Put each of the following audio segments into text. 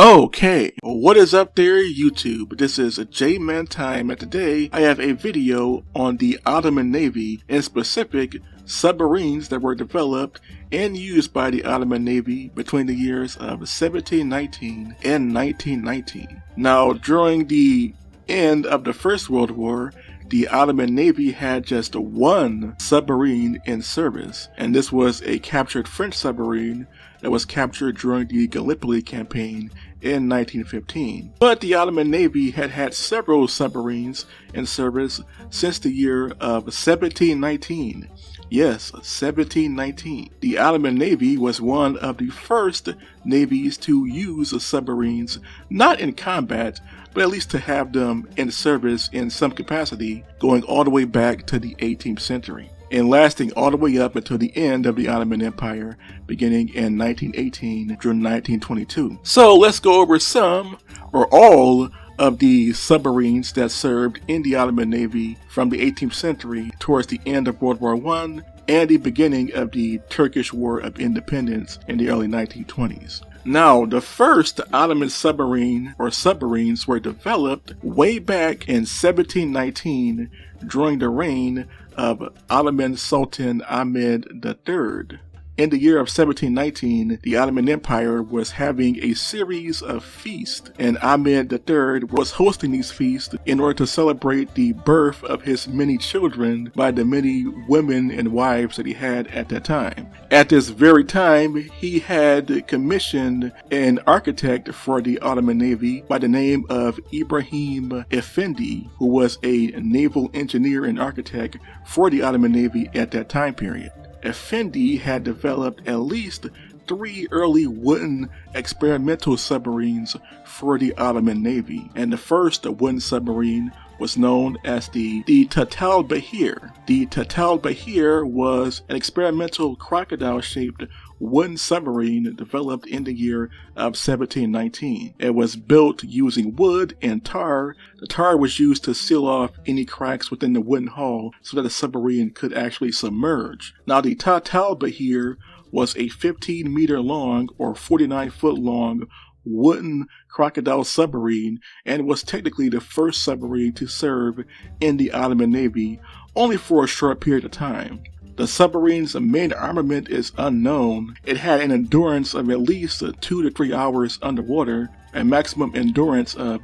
Okay, what is up there YouTube? This is J-Man Time, and today I have a video on the Ottoman Navy, in specific submarines that were developed and used by the Ottoman Navy between the years of 1719 and 1919. Now, during the end of the First World War, the Ottoman Navy had just one submarine in service, and this was a captured French submarine that was captured during the Gallipoli campaign in 1915. But the Ottoman Navy had had several submarines in service since the year of 1719. Yes, 1719. The Ottoman Navy was one of the first navies to use submarines, not in combat, but at least to have them in service in some capacity, going all the way back to the 18th century and lasting all the way up until the end of the Ottoman Empire, beginning in 1918 through 1922. So let's go over some or all of the submarines that served in the Ottoman Navy from the 18th century towards the end of World War I and the beginning of the Turkish War of Independence in the early 1920s. Now, the first Ottoman submarine or submarines were developed way back in 1719 during the reign of Ottoman Sultan Ahmed III. In the year of 1719, the Ottoman Empire was having a series of feasts, and Ahmed III was hosting these feasts in order to celebrate the birth of his many children by the many women and wives that he had at that time. At this very time, he had commissioned an architect for the Ottoman Navy by the name of Ibrahim Effendi, who was a naval engineer and architect for the Ottoman Navy at that time period. Effendi had developed at least 3 early wooden experimental submarines for the Ottoman Navy, and the first wooden submarine was known as the Tatal Bahir. The Tatal Bahir was an experimental crocodile-shaped wooden submarine developed in the year of 1719. It was built using wood and tar. The tar was used to seal off any cracks within the wooden hull so that the submarine could actually submerge. Now, the Tatal Bahir was a 15-meter long or 49-foot long wooden crocodile submarine and was technically the first submarine to serve in the Ottoman Navy, only for a short period of time. The submarine's main armament is unknown. It had an endurance of at least 2 to 3 hours underwater, a maximum endurance of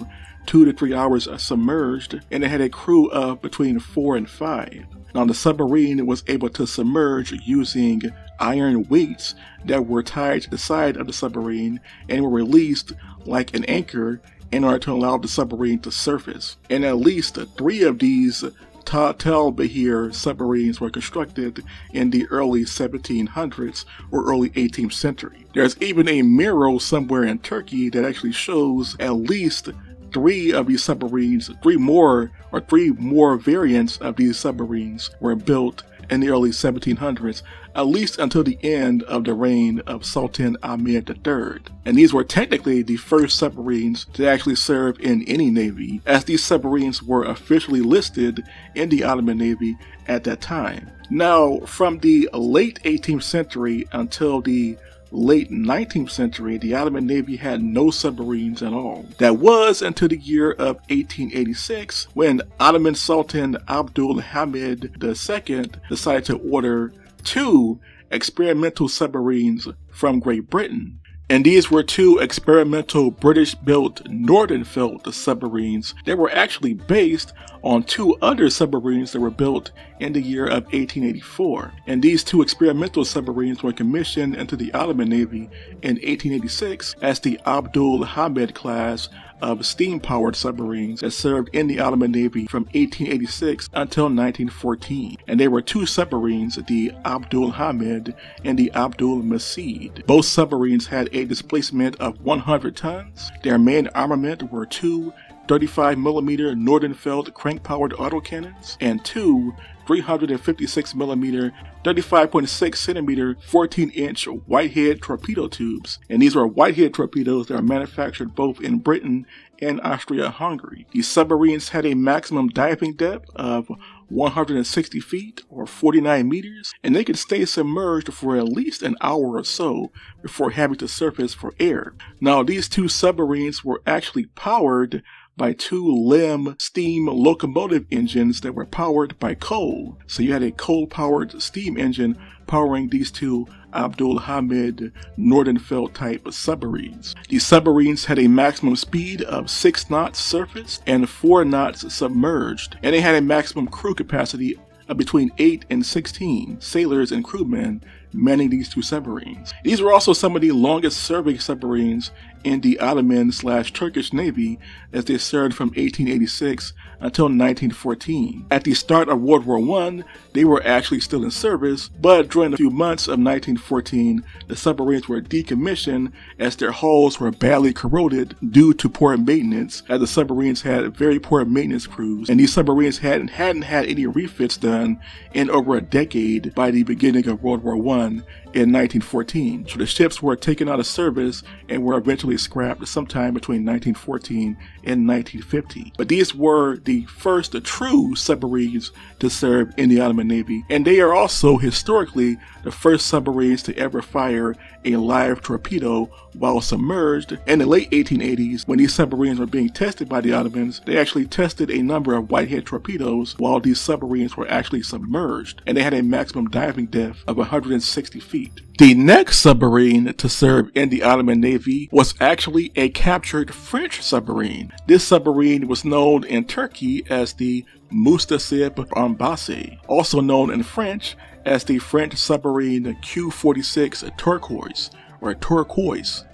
2 to 3 hours submerged, and it had a crew of between 4 and 5. Now, the submarine was able to submerge using iron weights that were tied to the side of the submarine and were released like an anchor in order to allow the submarine to surface. And at least 3 of these Tatal Bahir submarines were constructed in the early 1700s or early 18th century. There's even a mural somewhere in Turkey that actually shows at least 3 of these submarines, 3 more variants of these submarines were built in the early 1700s, at least until the end of the reign of Sultan Ahmed III. And these were technically the first submarines to actually serve in any navy, as these submarines were officially listed in the Ottoman Navy at that time. Now, from the late 18th century until the late 19th century, the Ottoman Navy had no submarines at all. That was until the year of 1886, when Ottoman Sultan Abdul Hamid II decided to order 2 experimental submarines from Great Britain. And these were 2 experimental British-built Nordenfeldt submarines that were actually based on 2 other submarines that were built in the year of 1884. And these 2 experimental submarines were commissioned into the Ottoman Navy in 1886 as the Abdul Hamid class of steam-powered submarines that served in the Ottoman Navy from 1886 until 1914. And they were 2 submarines, the Abdul Hamid and the Abdul Masid. Both submarines had a displacement of 100 tons. Their main armament were 2 35mm Nordenfeldt crank-powered autocannons and 2 356mm 35.6 centimeter 14-inch Whitehead torpedo tubes, and these were Whitehead torpedoes that are manufactured both in Britain and Austria-Hungary. These submarines had a maximum diving depth of 160 feet or 49 meters, and they could stay submerged for at least an hour or so before having to surface for air. Now, these two submarines were actually powered by two LEM steam locomotive engines that were powered by coal. So you had a coal-powered steam engine powering these two Abdul Hamid Nordenfeldt type submarines. These submarines had a maximum speed of 6 knots surfaced and 4 knots submerged, and they had a maximum crew capacity of between 8 and 16 sailors and crewmen manning these two submarines. These were also some of the longest serving submarines in the Ottoman/Turkish Navy, as they served from 1886 until 1914. At the start of World War I, they were actually still in service, but during a few months of 1914, the submarines were decommissioned as their hulls were badly corroded due to poor maintenance, as the submarines had very poor maintenance crews, and these submarines hadn't had any refits done in over a decade by the beginning of World War I in 1914. So the ships were taken out of service and were eventually scrapped sometime between 1914 and 1950. But these were the first true submarines to serve in the Ottoman Navy, and they are also historically the first submarines to ever fire a live torpedo while submerged. In the late 1880s, when these submarines were being tested by the Ottomans, they actually tested a number of Whitehead torpedoes while these submarines were actually submerged, and they had a maximum diving depth of 160 feet. The next submarine to serve in the Ottoman Navy was actually a captured French submarine. This submarine was known in Turkey as the Mustasip Ambassy, also known in French as the French submarine Q-46 Turquoise.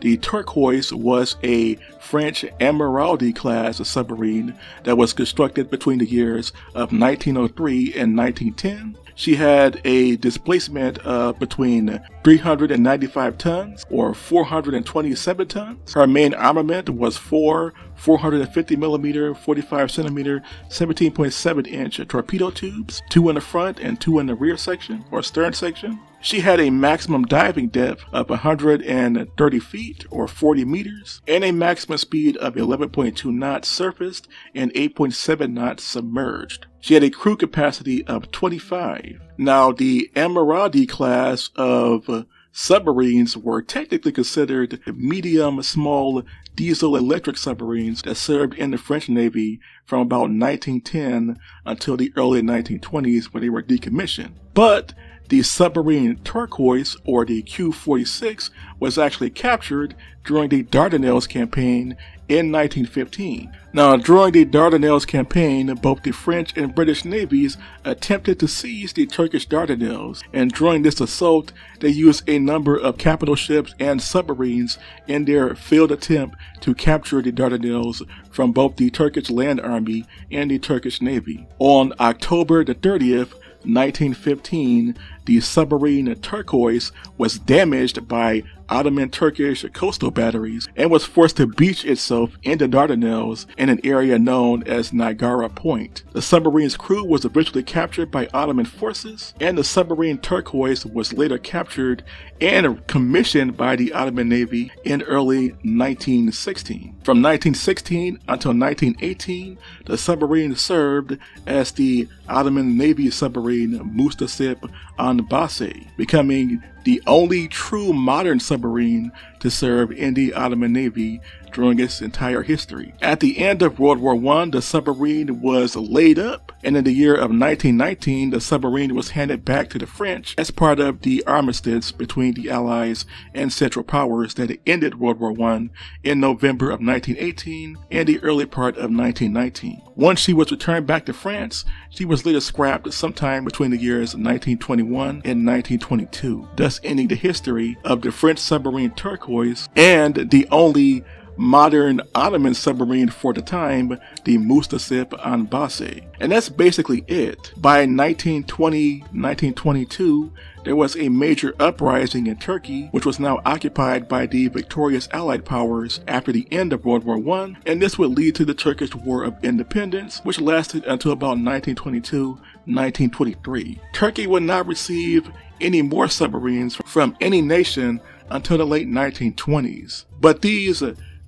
The Turquoise was a French Admiralty class submarine that was constructed between the years of 1903 and 1910. She had a displacement of between 395 tons or 427 tons. Her main armament was four 450mm, 45cm, 17.7-inch torpedo tubes, 2 in the front and 2 in the rear section or stern section. She had a maximum diving depth of 130 feet or 40 meters and a maximum speed of 11.2 knots surfaced and 8.7 knots submerged. She had a crew capacity of 25. Now, the Admiralty class of submarines were technically considered medium-small diesel-electric submarines that served in the French Navy from about 1910 until the early 1920s, when they were decommissioned. But the submarine Turquoise, or the Q-46, was actually captured during the Dardanelles campaign in 1915. Now, during the Dardanelles campaign, both the French and British navies attempted to seize the Turkish Dardanelles, and during this assault, they used a number of capital ships and submarines in their failed attempt to capture the Dardanelles from both the Turkish Land Army and the Turkish Navy. On October the 30th, 1915, the submarine Turquoise was damaged by Ottoman Turkish coastal batteries and was forced to beach itself in the Dardanelles in an area known as Nigara Point. The submarine's crew was eventually captured by Ottoman forces, and the submarine Turquoise was later captured and commissioned by the Ottoman Navy in early 1916. From 1916 until 1918, the submarine served as the Ottoman Navy submarine Mustasip Ambassy, becoming the only true modern submarine to serve in the Ottoman Navy during its entire history. At the end of World War I, the submarine was laid up, and in the year of 1919, the submarine was handed back to the French as part of the armistice between the Allies and Central Powers that ended World War I in November of 1918 and the early part of 1919. Once she was returned back to France, she was later scrapped sometime between the years 1921 and 1922, thus ending the history of the French submarine Turquoise and the only modern Ottoman submarine for the time, the Mustasip Ambassy. And that's basically it. By 1920-1922, there was a major uprising in Turkey, which was now occupied by the victorious Allied powers after the end of World War I, and this would lead to the Turkish War of Independence, which lasted until about 1922-1923. Turkey would not receive any more submarines from any nation until the late 1920s. But these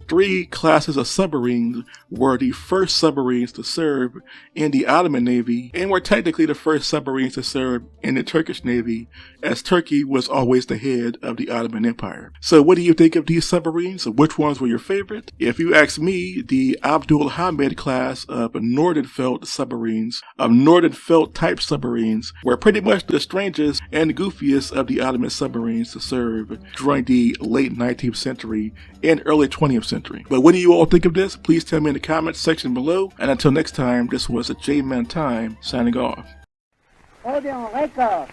3 classes of submarines were the first submarines to serve in the Ottoman Navy and were technically the first submarines to serve in the Turkish Navy, as Turkey was always the head of the Ottoman Empire. So what do you think of these submarines? Which ones were your favorite? If you ask me, the Abdul Hamid class of Nordenfeldt submarines, Nordenfeldt type submarines, were pretty much the strangest and goofiest of the Ottoman submarines to serve during the late 19th century and early 20th century. But what do you all think of this? Please tell me in the comments section below. And until next time, this was a J-Man Time signing off. Hold on, record.